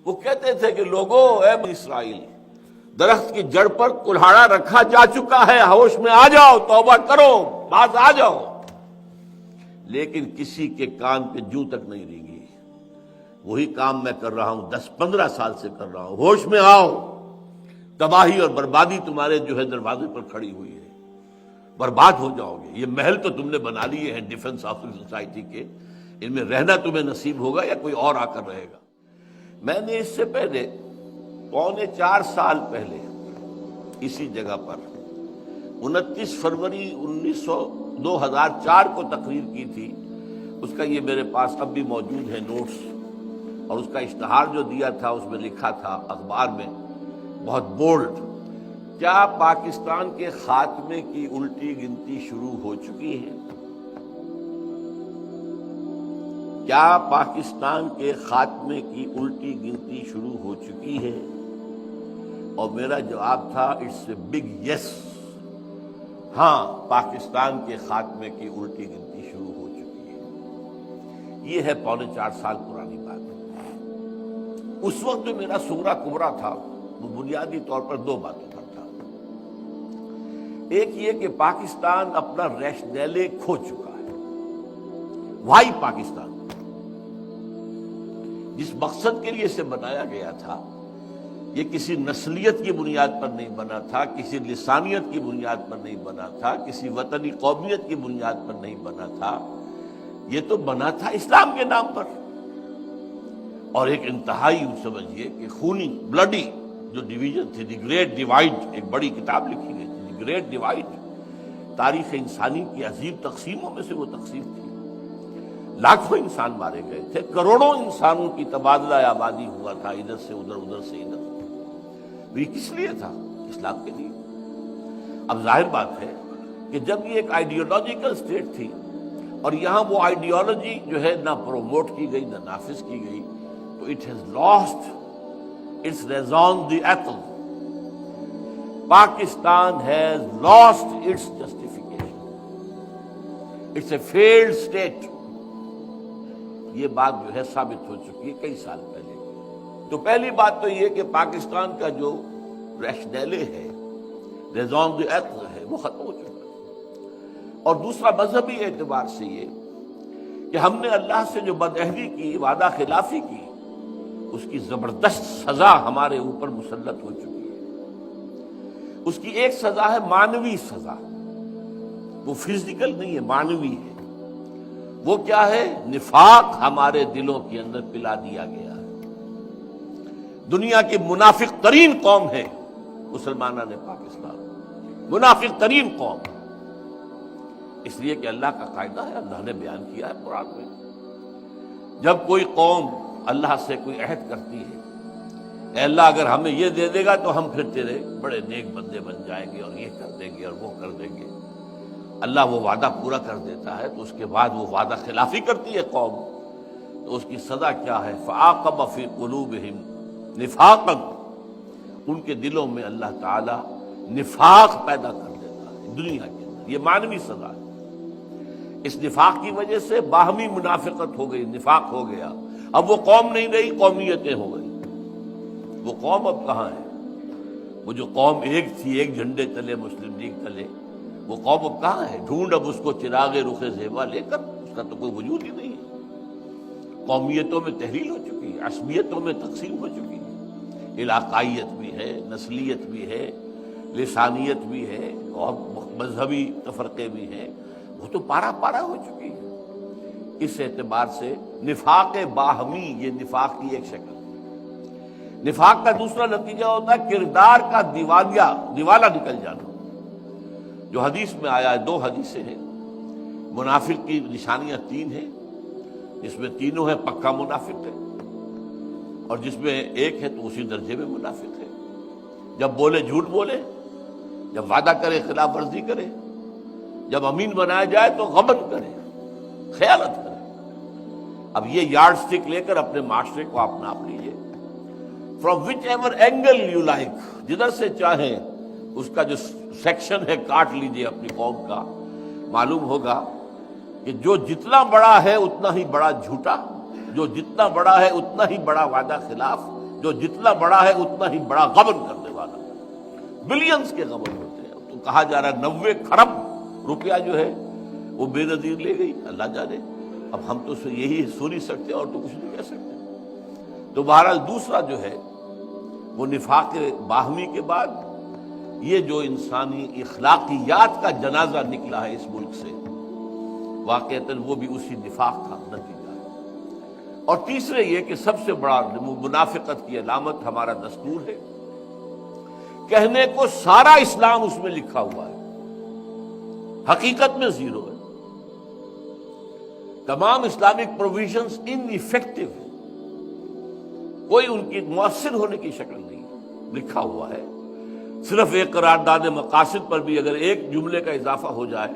وہ کہتے تھے کہ لوگوں اے بنی اسرائیل، درخت کی جڑ پر کلہاڑا رکھا جا چکا ہے، ہوش میں آ جاؤ، توبہ کرو، باز آ جاؤ، لیکن کسی کے کان پہ جوں تک نہیں رینگی۔ وہی کام میں کر رہا ہوں، 10-15 سال سے کر رہا ہوں، ہوش میں آؤ، تباہی اور بربادی تمہارے جو ہے دروازے پر کھڑی ہوئی ہے، برباد ہو جاؤ گے۔ یہ محل تو تم نے بنا لیے ہیں ڈیفنس آف سوسائٹی کے، ان میں رہنا تمہیں نصیب ہوگا یا کوئی اور آ کر رہے گا۔ میں نے اس سے پہلے 4.25 سال پہلے اسی جگہ پر 29 فروری 2004 کو تقریر کی تھی۔ اس کا یہ میرے پاس اب بھی موجود ہے نوٹس، اور اس کا اشتہار جو دیا تھا اس میں لکھا تھا اخبار میں بہت بولڈ، کیا پاکستان کے خاتمے کی الٹی گنتی شروع ہو چکی ہے؟ کیا پاکستان کے خاتمے کی الٹی گنتی شروع ہو چکی ہے؟ اور میرا جواب تھا اٹس اے بگ یس، ہاں پاکستان کے خاتمے کی الٹی گنتی شروع ہو چکی ہے۔ یہ ہے 4.25 سال پرانی بات۔ اس وقت جو میرا سغرا کبرا تھا وہ بنیادی طور پر 2 باتوں پر تھا۔ ایک یہ کہ پاکستان اپنا ریشنیلے کھو چکا ہے۔ وائی پاکستان، جس مقصد کے لیے اسے بنایا گیا تھا، یہ کسی نسلیت کی بنیاد پر نہیں بنا تھا، کسی لسانیت کی بنیاد پر نہیں بنا تھا، کسی وطنی قومیت کی بنیاد پر نہیں بنا تھا، یہ تو بنا تھا اسلام کے نام پر۔ اور ایک انتہائی سمجھیے کہ خونی بلڈی جو ڈویژن تھی، دی گریٹ ڈیوائڈ، ایک بڑی کتاب لکھی گئی تھی دی گریٹ ڈیوائڈ، تاریخ انسانی کی عظیم تقسیموں میں سے وہ تقسیم تھی۔ لاکھوں انسان مارے گئے تھے، کروڑوں انسانوں کی تبادلہ آبادی ہوا تھا، ادھر سے ادھر، ادھر سے ادھر۔ یہ کس لیے تھا؟ اسلام کے لیے۔ اب ظاہر بات ہے کہ جب یہ ایک آئیڈیالوجیکل اسٹیٹ تھی اور یہاں وہ آئیڈیالوجی جو ہے نہ پروموٹ کی گئی نہ نافذ کی گئی، تو it has lost its raison d'etre. Pakistan has lost its justification, it's a failed state. یہ بات جو ہے ثابت ہو چکی ہے کئی سال پہلے۔ تو پہلی بات تو یہ کہ پاکستان کا جو ریشنیلے ہے، ریزون دیٹل ہے، وہ ختم ہو چکا ہے۔ اور دوسرا مذہبی اعتبار سے یہ کہ ہم نے اللہ سے جو بدعہدی کی، وعدہ خلافی کی، اس کی زبردست سزا ہمارے اوپر مسلط ہو چکی ہے۔ اس کی ایک سزا ہے معنوی سزا، وہ فزیکل نہیں ہے، معنوی ہے۔ وہ کیا ہے؟ نفاق ہمارے دلوں کے اندر پلا دیا گیا ہے۔ دنیا کی منافق ترین قوم ہے مسلمانان پاکستان، منافق ترین قوم، اس لیے کہ اللہ کا قاعدہ ہے، اللہ نے بیان کیا ہے قرآن میں، جب کوئی قوم اللہ سے کوئی عہد کرتی ہے، اے اللہ اگر ہمیں یہ دے دے گا تو ہم پھر تیرے بڑے نیک بندے بن جائیں گے، اور یہ کر دیں گے اور وہ کر دیں گے، اللہ وہ وعدہ پورا کر دیتا ہے، تو اس کے بعد وہ وعدہ خلافی کرتی ہے قوم، تو اس کی سزا کیا ہے؟ فَعَاقَبَ فِي قُلُوبِهِمْ نِفَاقًا، ان کے دلوں میں اللہ تعالی نفاق پیدا کر دیتا ہے دنیا کے اندر۔ یہ معنوی سزا ہے۔ اس نفاق کی وجہ سے باہمی منافقت ہو گئی، نفاق ہو گیا۔ اب وہ قوم نہیں رہی، قومیتیں ہو گئی۔ وہ قوم اب کہاں ہے؟ وہ جو قوم ایک تھی، ایک جھنڈے تلے، مسلم لیگ تلے، وہ قوم اب کہاں ہے؟ ڈھونڈ اب اس کو چراغ رخ زیبا لے کر، اس کا تو کوئی وجود ہی نہیں ہے۔ قومیتوں میں تحلیل ہو چکی ہے، عصبیتوں میں تقسیم ہو چکی ہے، علاقائیت بھی ہے، نسلیت بھی ہے، لسانیت بھی ہے، اور مذہبی تفرقے بھی ہیں، وہ تو پارا پارا ہو چکی ہے۔ اس اعتبار سے نفاق باہمی، یہ نفاق کی ایک شکل ہے۔ نفاق کا دوسرا نتیجہ ہوتا ہے کردار کا دیوالہ نکل جانا، جو حدیث میں آیا ہے، 2 حدیثیں ہیں۔ منافق کی نشانیاں 3 ہیں، جس میں تینوں ہیں پکا منافق ہے، اور جس میں ایک ہے تو اسی درجے میں منافق ہے۔ جب بولے جھوٹ بولے، جب وعدہ کرے خلاف ورزی کرے، جب امین بنایا جائے تو غبن کرے، خیانت کرے۔ اب یہ یارڈ سٹک لے کر اپنے معاشرے کو آپ ناپ لیجیے، from which ever angle you like, جدھر سے چاہیں اس کا جو سیکشن ہے کاٹ لیجیے اپنی قوم کا۔ معلوم ہوگا کہ جو جتنا بڑا ہے اتنا ہی بڑا جھوٹا، جو جتنا بڑا ہے اتنا ہی بڑا وعدہ خلاف، جو جتنا بڑا ہے اتنا ہی بڑا غبن کرنے والا، بلینز کے غبن ہوتے ہیں۔ تو کہا جا رہا ہے 90 کھرب روپیہ جو ہے وہ بے نظیر لے گئی، اللہ جانے۔ اب ہم تو یہی سن ہی سکتے اور تو کچھ نہیں کہہ سکتے۔ تو بہرحال دوسرا جو ہے وہ نفاق باہمی کے بعد یہ جو انسانی اخلاقیات کا جنازہ نکلا ہے اس ملک سے، واقعتاً وہ بھی اسی نفاق کا نتیجہ ہے۔ اور تیسرے یہ کہ سب سے بڑا منافقت کی علامت ہمارا دستور ہے، کہنے کو سارا اسلام اس میں لکھا ہوا ہے، حقیقت میں زیرو ہے۔ تمام اسلامک پروویژنز ان ایفیکٹو ہے، کوئی ان کی مؤثر ہونے کی شکل نہیں ہے، لکھا ہوا ہے۔ صرف ایک قرارداد مقاصد پر بھی اگر ایک جملے کا اضافہ ہو جائے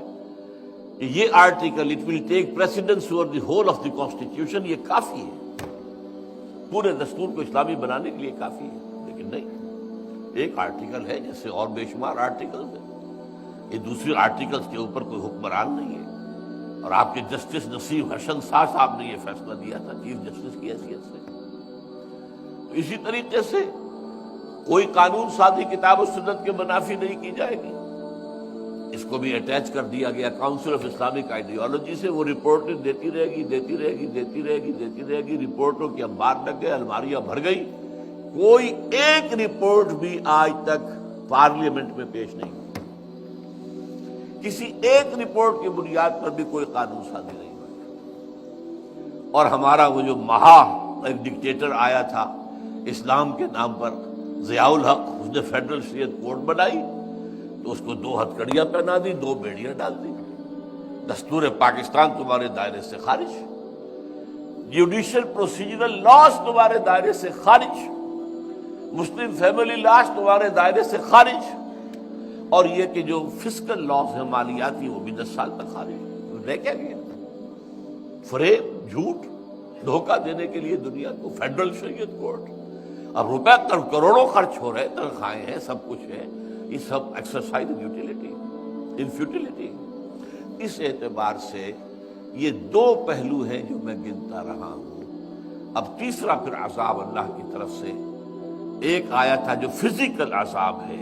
کہ یہ article it will take precedence over the whole of the constitution, یہ کافی ہے، پورے دستور کو اسلامی بنانے کے لیے کافی ہے۔ لیکن نہیں، ایک آرٹیکل ہے جیسے اور بے شمار آرٹیکلز ہیں، یہ دوسری آرٹیکلز کے اوپر کوئی حکمران نہیں ہے۔ اور آپ کے جسٹس نصیب حسن شاہ صاحب نے یہ فیصلہ دیا تھا چیف جسٹس کی حیثیت سے۔ تو اسی طریقے سے کوئی قانون سازی کتاب و سنت کے منافی نہیں کی جائے گی، اس کو بھی اٹیچ کر دیا گیا کاؤنسل آف اسلامک آئیڈیالوجی سے۔ وہ رپورٹیں دیتی رہے گی، دیتی رہے گی، دیتی رہے گی، دیتی رہے گی، رپورٹوں کے انبار لگ گئے، الماریاں بھر گئی، کوئی ایک رپورٹ بھی آج تک پارلیمنٹ میں پیش نہیں ہوئی، کسی ایک رپورٹ کی بنیاد پر بھی کوئی قانون سازی نہیں ہوئی۔ اور ہمارا وہ جو ایک ڈکٹیٹر آیا تھا اسلام کے نام پر، ضیاء الحق، اس نے فیڈرل شریعت کوڈ بنائی تو اس کو 2 ہتھکڑیاں پہنا دی، 2 بیڑیاں ڈال دی، دستور پاکستان تمہارے دائرے سے خارج، جوڈیشل پروسیجرل لاز تمہارے دائرے سے خارج، مسلم فیملی لاز تمہارے دائرے سے خارج، اور یہ کہ جو فسکل لاز ہیں مالیاتی وہ بھی 10 سال تک خارج۔ رہ کیا گیا؟ فریب، جھوٹ، دھوکہ دینے کے لیے دنیا کو فیڈرل شریعت کوڈ۔ اب روپے کروڑوں خرچ ہو رہے، تنخواہیں ہیں، سب کچھ ہے، یہ سب ایکسرسائز ان فیوٹیلیٹی۔ اس اعتبار سے یہ 2 پہلو ہیں جو میں گنتا رہا ہوں۔ اب تیسرا پھر عذاب اللہ کی طرف سے ایک آیا تھا جو فزیکل عذاب ہے،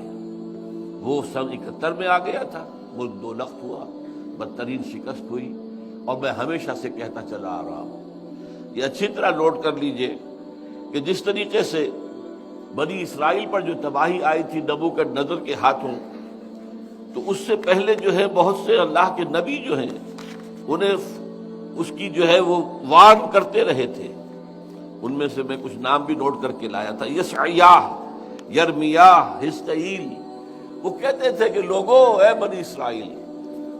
وہ سن 71 میں آ گیا تھا، ملک 2 لخت ہوا، بدترین شکست ہوئی۔ اور میں ہمیشہ سے کہتا چلا آ رہا ہوں، یہ اچھی طرح نوٹ کر لیجئے کہ جس طریقے سے بنی اسرائیل پر جو تباہی آئی تھی نبوکدنضر کے ہاتھوں، تو اس سے پہلے جو ہے بہت سے اللہ کے نبی جو ہیں انہیں اس کی جو ہے وہ وارن کرتے رہے تھے۔ ان میں سے میں کچھ نام بھی نوٹ کر کے لایا تھا، یشعیاہ، یرمیاہ، حزقیل۔ وہ کہتے تھے کہ لوگوں، اے بنی اسرائیل،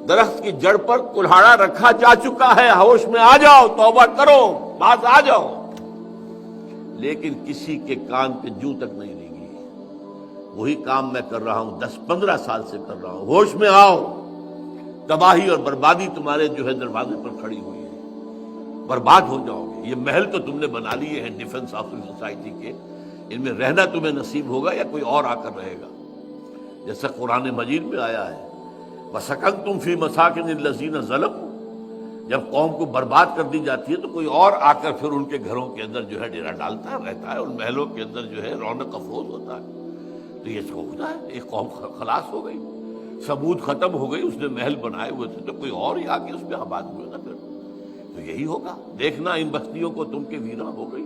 درخت کی جڑ پر کلہاڑا رکھا جا چکا ہے، ہوش میں آ جاؤ، توبہ کرو، باز آ جاؤ۔ لیکن کسی کے کان پہ جوں تک نہیں لگی۔ وہی کام میں کر رہا ہوں، 10-15 سال سے کر رہا ہوں، ہوش میں آؤ، تباہی اور بربادی تمہارے جو ہے دروازے پر کھڑی ہوئی ہے، برباد ہو جاؤ گے۔ یہ محل تو تم نے بنا لیے ہیں ڈیفنس آف سوسائٹی کے، ان میں رہنا تمہیں نصیب ہوگا یا کوئی اور آ کر رہے گا؟ جیسا قرآن مجید میں آیا ہے، وَسَكَنْتُمْ فِي مَسَاكِنِ الَّذِينَ ظَلَمُوا، جب قوم کو برباد کر دی جاتی ہے تو کوئی اور آ کر پھر ان کے گھروں کے اندر جو ہے ڈیرا ڈالتا ہے، رہتا ہے، ان محلوں کے اندر جو ہے رونق افروز ہوتا ہے۔ تو یہ سوچتا ہے ایک قوم خلاص ہو گئی، ثمود ختم ہو گئی، اس نے محل بنائے ہوئے تھے تو کوئی اور ہی آ کے اس میں آباد ہوئے نا، پھر تو یہی ہوگا۔ دیکھنا ان بستیوں کو تم کے ویراں ہو گئی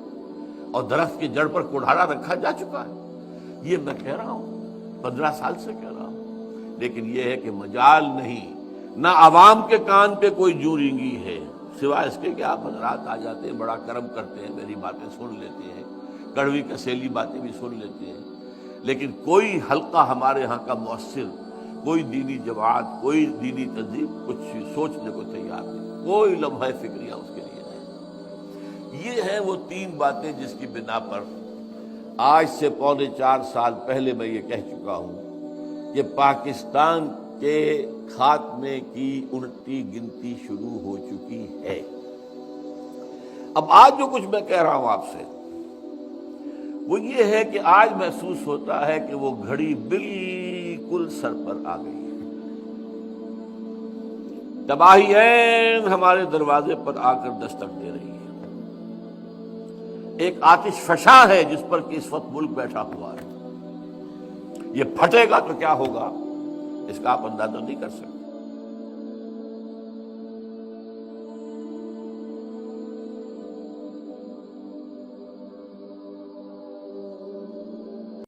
اور درخت کی جڑ پر کڑھاڑا رکھا جا چکا ہے۔ یہ میں کہہ رہا ہوں، 15 سال سے کہہ رہا ہوں، لیکن یہ ہے کہ مجال نہیں، نہ عوام کے کان پہ کوئی جوں رینگی ہے، سوائے اس کے کہ آپ حضرات آ جاتے ہیں، بڑا کرم کرتے ہیں، میری باتیں سن لیتے ہیں، کڑوی کسیلی باتیں بھی سن لیتے ہیں، لیکن کوئی حلقہ ہمارے ہاں کا مؤثر، کوئی دینی جماعت، کوئی دینی تنظیم کچھ سوچنے کو تیار نہیں، کوئی لمحہ فکریہ اس کے لیے نہیں۔ یہ ہیں وہ 3 باتیں جس کی بنا پر آج سے 3.25 سال پہلے میں یہ کہہ چکا ہوں کہ پاکستان کے خاتمے کی الٹی گنتی شروع ہو چکی ہے۔ اب آج جو کچھ میں کہہ رہا ہوں آپ سے وہ یہ ہے کہ آج محسوس ہوتا ہے کہ وہ گھڑی بالکل سر پر آ گئی ہے، تباہی عین ہمارے دروازے پر آ کر دستک دے رہی ہے۔ ایک آتش فشاں ہے جس پر کہ اس وقت ملک بیٹھا ہوا ہے. یہ پھٹے گا تو کیا ہوگا اس کا آپ اندازہ نہیں کر سکتے.